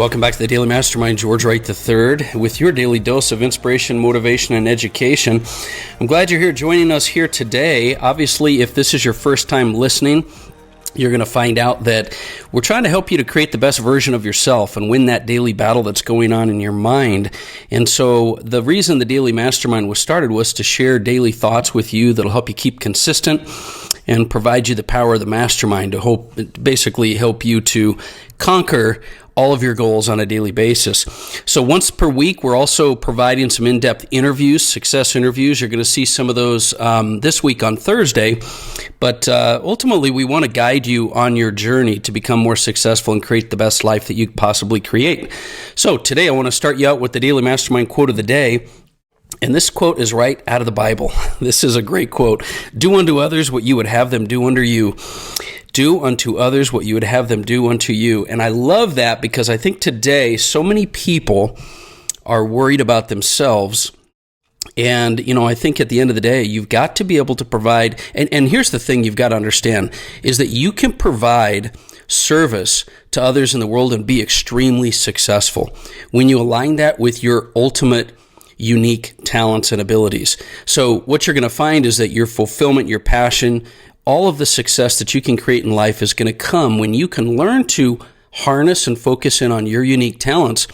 Welcome back to the Daily Mastermind. George Wright III with your daily dose of inspiration, motivation, and education. I'm glad you're here joining us here today. Obviously, if this is your first time listening, you're going to find out that we're trying to help you to create the best version of yourself and win that daily battle that's going on in your mind. And so the reason the Daily Mastermind was started was to share daily thoughts with you that'll help you keep consistent and provide you the power of the mastermind to basically help you to conquer all of your goals on a daily basis. So once per week, we're also providing some in-depth interviews, success interviews. You're going to see some of those this week on Thursday. But ultimately, we want to guide you on your journey to become more successful and create the best life that you could possibly create. So today, I want to start you out with the Daily Mastermind quote of the day. And this quote is right out of the Bible. This is a great quote. Do unto others what you would have them do unto you. Do unto others what you would have them do unto you. And I love that because I think today so many people are worried about themselves. And, I think at the end of the day, you've got to be able to provide, and here's the thing you've got to understand, is that you can provide service to others in the world and be extremely successful when you align that with your ultimate unique talents and abilities. So what you're going to find is that your fulfillment, your passion, all of the success that you can create in life is going to come when you can learn to harness and focus in on your unique talents,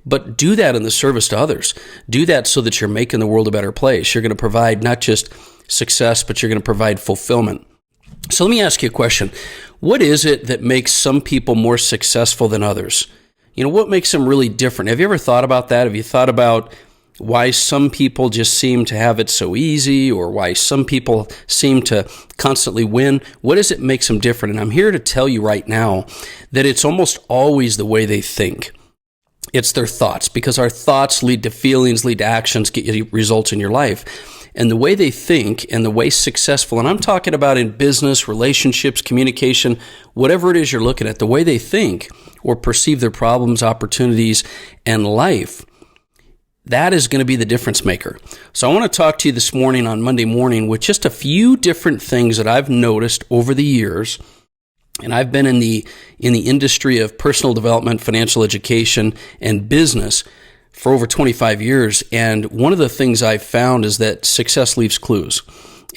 but do that in the service to others. Do that so that you're making the world a better place. You're going to provide not just success, but you're going to provide fulfillment. So let me ask you a question. What is it that makes some people more successful than others? What makes them really different? Have you ever thought about that? Have you thought about why some people just seem to have it so easy, or why some people seem to constantly win? What is it makes them different? And I'm here to tell you right now that it's almost always the way they think. It's their thoughts, because our thoughts lead to feelings, lead to actions, get you results in your life. And the way they think and the way successful, and I'm talking about in business, relationships, communication, whatever it is you're looking at, the way they think or perceive their problems, opportunities, and life, that is going to be the difference maker. So I want to talk to you this morning on Monday morning with just a few different things that I've noticed over the years. And I've been in the industry of personal development, financial education, and business for over 25 years. And one of the things I've found is that success leaves clues,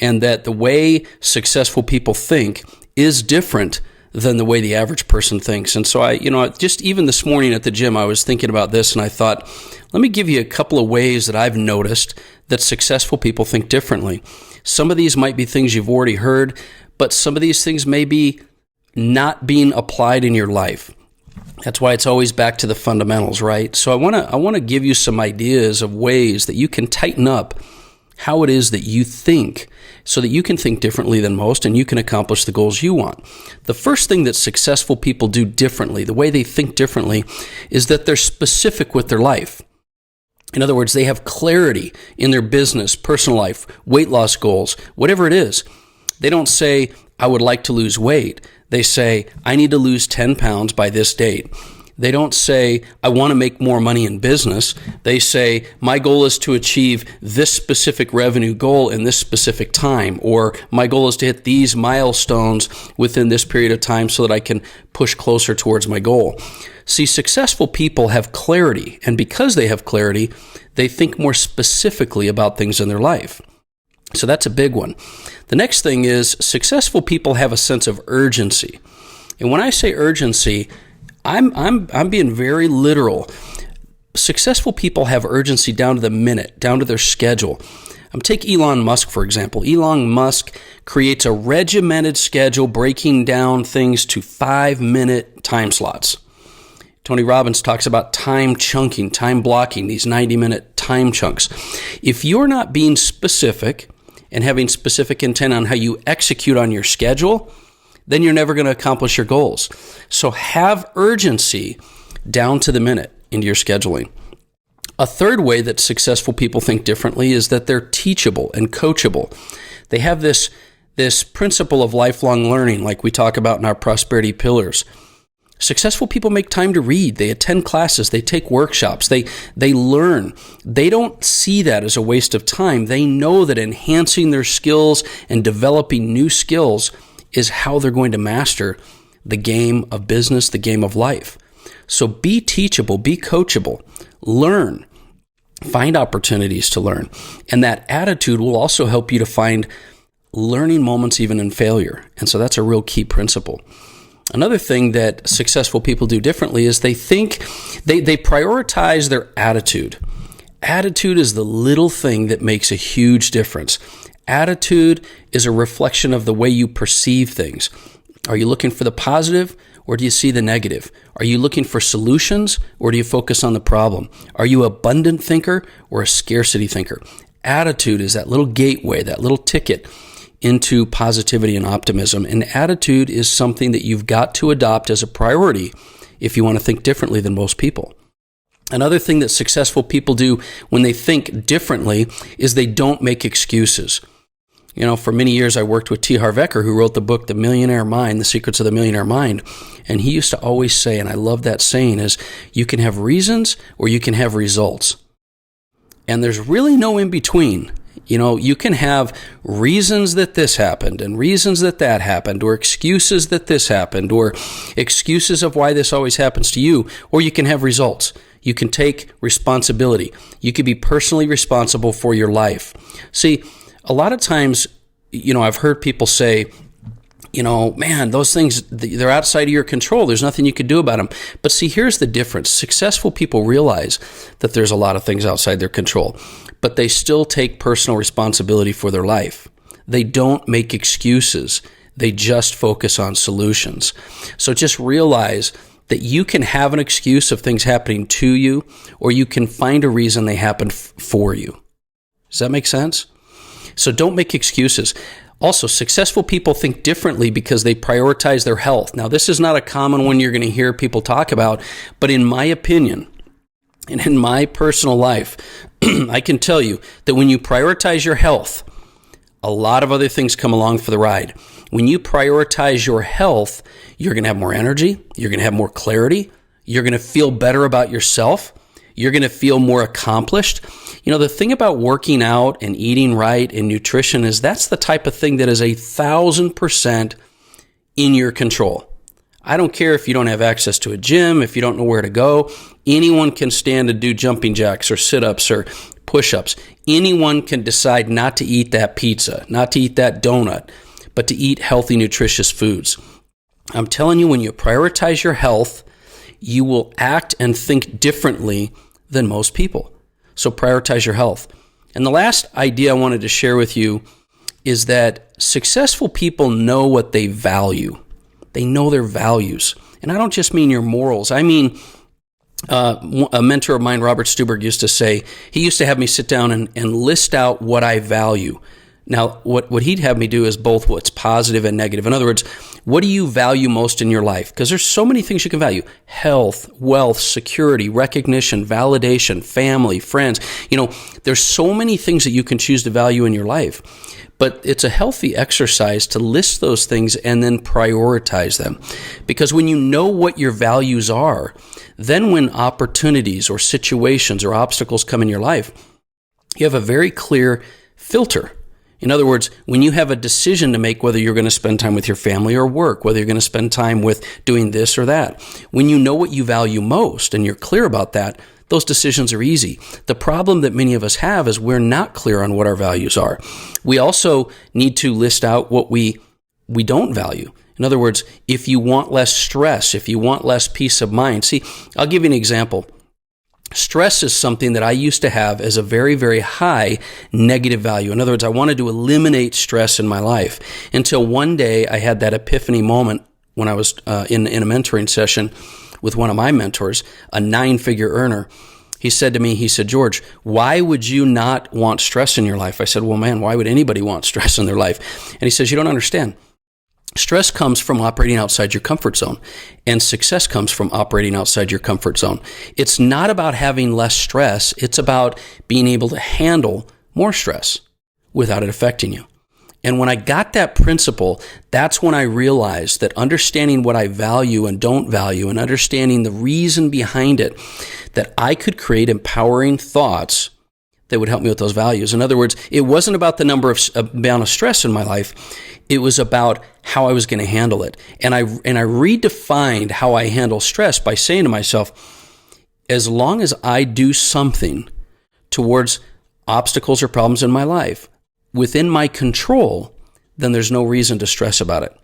and that the way successful people think is different than the way the average person thinks. And so I just even this morning at the gym, I was thinking about this, and I thought, let me give you a couple of ways that I've noticed that successful people think differently. Some of these might be things you've already heard, but some of these things may be not being applied in your life. That's why it's always back to the fundamentals, right? So I want to give you some ideas of ways that you can tighten up how it is that you think, so that you can think differently than most and you can accomplish the goals you want. The first thing that successful people do differently, the way they think differently, is that they're specific with their life. In other words, they have clarity in their business, personal life, weight loss goals, whatever it is. They don't say, I would like to lose weight. They say, I need to lose 10 pounds by this date. They don't say, I want to make more money in business. They say, my goal is to achieve this specific revenue goal in this specific time, or my goal is to hit these milestones within this period of time so that I can push closer towards my goal. See, successful people have clarity, and because they have clarity, they think more specifically about things in their life. So that's a big one. The next thing is successful people have a sense of urgency. And when I say urgency, I'm being very literal. Successful people have urgency down to the minute, down to their schedule. Take Elon Musk, for example. Elon Musk creates a regimented schedule breaking down things to 5-minute time slots. Tony Robbins talks about time chunking, time blocking, these 90-minute time chunks. If you're not being specific and having specific intent on how you execute on your schedule, then you're never going to accomplish your goals. So have urgency down to the minute into your scheduling. A third way that successful people think differently is that they're teachable and coachable. They have this principle of lifelong learning, like we talk about in our prosperity pillars. Successful people make time to read. They attend classes. They take workshops. They learn. They don't see that as a waste of time. They know that enhancing their skills and developing new skills is how they're going to master the game of business, the game of life. So be teachable, be coachable, learn, find opportunities to learn. And that attitude will also help you to find learning moments even in failure. And so that's a real key principle. Another thing that successful people do differently is they prioritize their attitude. Attitude is the little thing that makes a huge difference. Attitude is a reflection of the way you perceive things. Are you looking for the positive, or do you see the negative? Are you looking for solutions, or do you focus on the problem? Are you an abundant thinker or a scarcity thinker? Attitude is that little gateway, that little ticket into positivity and optimism. And attitude is something that you've got to adopt as a priority if you want to think differently than most people. Another thing that successful people do when they think differently is they don't make excuses. You know, for many years I worked with T. Harv Eker, who wrote the book, The Millionaire Mind, The Secrets of the Millionaire Mind. And he used to always say, and I love that saying, is you can have reasons or you can have results. And there's really no in between. You know, you can have reasons that this happened and reasons that that happened, or excuses that this happened, or excuses of why this always happens to you, or you can have results. You can take responsibility. You can be personally responsible for your life. See, a lot of times, you know, I've heard people say, you know, man, those things, they're outside of your control. There's nothing you can do about them. But see, here's the difference. Successful people realize that there's a lot of things outside their control, but they still take personal responsibility for their life. They don't make excuses. They just focus on solutions. So just realize that you can have an excuse of things happening to you, or you can find a reason they happened for you. Does that make sense? So don't make excuses. Also, successful people think differently because they prioritize their health. Now, this is not a common one you're going to hear people talk about, but in my opinion, and in my personal life, I can tell you that when you prioritize your health, a lot of other things come along for the ride. When you prioritize your health, you're going to have more energy, you're going to have more clarity, you're going to feel better about yourself, you're going to feel more accomplished. You know, the thing about working out and eating right and nutrition is that's the type of thing that is 1,000% in your control. I don't care if you don't have access to a gym, if you don't know where to go. Anyone can stand and do jumping jacks or sit-ups or push-ups. Anyone can decide not to eat that pizza, not to eat that donut, but to eat healthy, nutritious foods. I'm telling you, when you prioritize your health, you will act and think differently than most people. So prioritize your health. And the last idea I wanted to share with you is that successful people know what they value. They know their values. And I don't just mean your morals. I mean, a mentor of mine, Robert Stuberg, used to say, he used to have me sit down and list out what I value. Now, what he'd have me do is both what's positive and negative. In other words, what do you value most in your life? Because there's so many things you can value. Health, wealth, security, recognition, validation, family, friends. You know, there's so many things that you can choose to value in your life. But it's a healthy exercise to list those things and then prioritize them. Because when you know what your values are, then when opportunities or situations or obstacles come in your life, you have a very clear filter. In other words, when you have a decision to make whether you're going to spend time with your family or work, whether you're going to spend time with doing this or that, when you know what you value most and you're clear about that, those decisions are easy. The problem that many of us have is we're not clear on what our values are. We also need to list out what we don't value. In other words, if you want less stress, if you want less peace of mind. See, I'll give you an example. Stress is something that I used to have as a very, very high negative value. In other words, I wanted to eliminate stress in my life until one day I had that epiphany moment when I was in a mentoring session with one of my mentors, a 9-figure earner. He said to me, George, why would you not want stress in your life? I said, well, man, why would anybody want stress in their life? And he says, you don't understand. Stress comes from operating outside your comfort zone, and success comes from operating outside your comfort zone. It's not about having less stress. It's about being able to handle more stress without it affecting you. And when I got that principle, that's when I realized that understanding what I value and don't value and understanding the reason behind it, that I could create empowering thoughts that would help me with those values. In other words, it wasn't about the amount of stress in my life. It was about how I was going to handle it. And I redefined how I handle stress by saying to myself, as long as I do something towards obstacles or problems in my life within my control, then there's no reason to stress about it.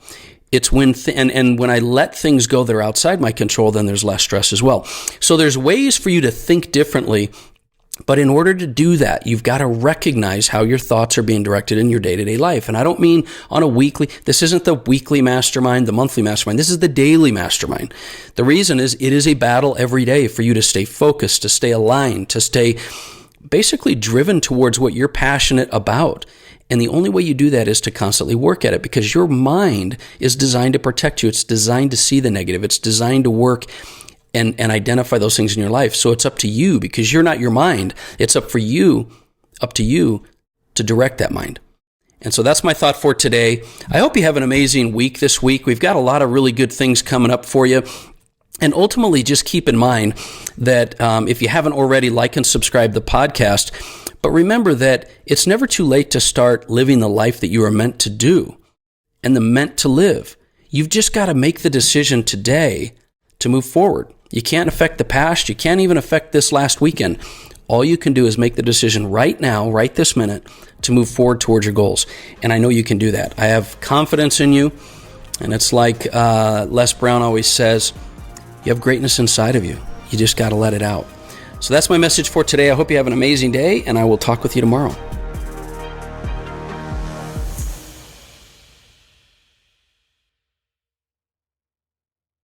It's when and when I let things go that are outside my control, then there's less stress as well. So there's ways for you to think differently, but in order to do that, you've got to recognize how your thoughts are being directed in your day-to-day life. And I don't mean on a weekly, this isn't the weekly mastermind, the monthly mastermind, this is the daily mastermind. The reason is it is a battle every day for you to stay focused, to stay aligned, to stay basically driven towards what you're passionate about. And the only way you do that is to constantly work at it, because your mind is designed to protect you. It's designed to see the negative. It's designed to work and identify those things in your life. So it's up to you, because you're not your mind. It's up to you to direct that mind. And so that's my thought for today. I hope you have an amazing week this week. We've got a lot of really good things coming up for you. And ultimately, just keep in mind that if you haven't already, like and subscribe the podcast. But remember that it's never too late to start living the life that you are meant to do and meant to live. You've just got to make the decision today to move forward. You can't affect the past. You can't even affect this last weekend. All you can do is make the decision right now, right this minute, to move forward towards your goals. And I know you can do that. I have confidence in you. And it's like Les Brown always says, you have greatness inside of you. You just got to let it out. So that's my message for today. I hope you have an amazing day, and I will talk with you tomorrow.